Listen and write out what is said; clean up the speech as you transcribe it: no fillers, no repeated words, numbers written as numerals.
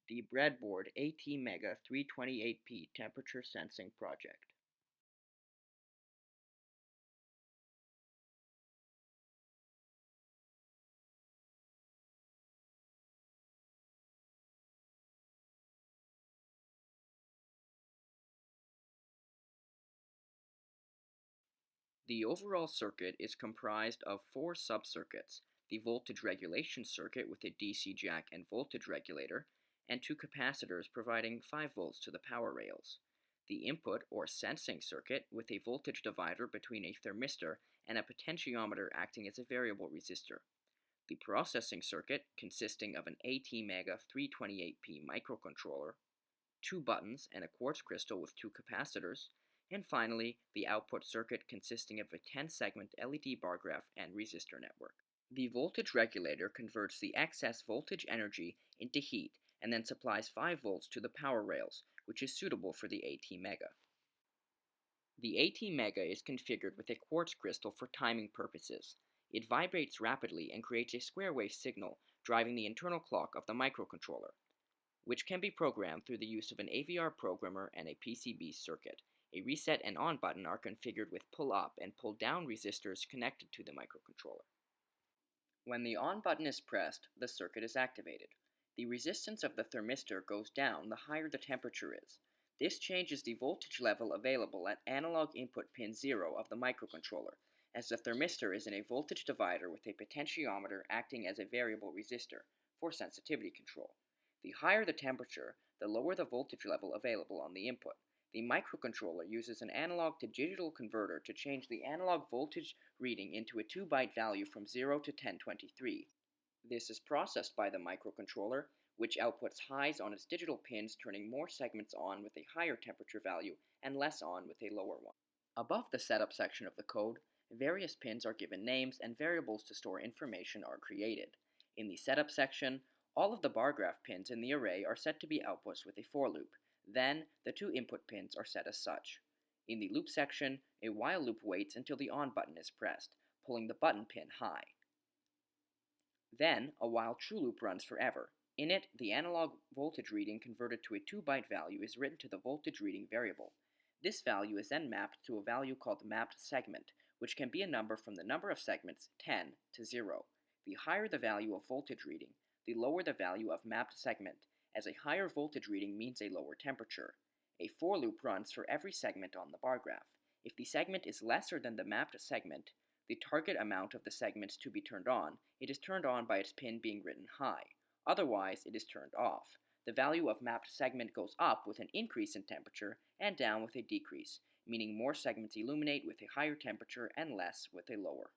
The Breadboard ATmega328P temperature sensing project. The overall circuit is comprised of four subcircuits: the voltage regulation circuit with a DC jack and voltage regulator, and two capacitors providing 5 volts to the power rails. The input or sensing circuit with a voltage divider between a thermistor and a potentiometer acting as a variable resistor. The processing circuit consisting of an ATmega 328P microcontroller, two buttons, and a quartz crystal with two capacitors, and finally, the output circuit consisting of a 10-segment LED bar graph and resistor network. The voltage regulator converts the excess voltage energy into heat and then supplies 5 volts to the power rails, which is suitable for the ATmega. The ATmega is configured with a quartz crystal for timing purposes. It vibrates rapidly and creates a square wave signal, driving the internal clock of the microcontroller, which can be programmed through the use of an AVR programmer and a PCB circuit. A reset and on button are configured with pull up and pull down resistors connected to the microcontroller. When the on button is pressed, the circuit is activated. The resistance of the thermistor goes down the higher the temperature is. This changes the voltage level available at analog input pin 0 of the microcontroller, as the thermistor is in a voltage divider with a potentiometer acting as a variable resistor for sensitivity control. The higher the temperature, the lower the voltage level available on the input. The microcontroller uses an analog to digital converter to change the analog voltage reading into a 2-byte value from 0 to 1023. This is processed by the microcontroller, which outputs highs on its digital pins, turning more segments on with a higher temperature value and less on with a lower one. Above the setup section of the code, various pins are given names and variables to store information are created. In the setup section, all of the bar graph pins in the array are set to be outputs with a for loop. Then, the two input pins are set as such. In the loop section, a while loop waits until the on button is pressed, pulling the button pin high. Then, a while true loop runs forever. In it, the analog voltage reading converted to a 2-byte value is written to the voltage reading variable. This value is then mapped to a value called mapped segment, which can be a number from the number of segments 10 to 0. The higher the value of voltage reading, the lower the value of mapped segment, as a higher voltage reading means a lower temperature. A for loop runs for every segment on the bar graph. If the segment is lesser than the mapped segment, the target amount of the segments to be turned on, it is turned on by its pin being written high. Otherwise, it is turned off. The value of mapped segment goes up with an increase in temperature and down with a decrease, meaning more segments illuminate with a higher temperature and less with a lower.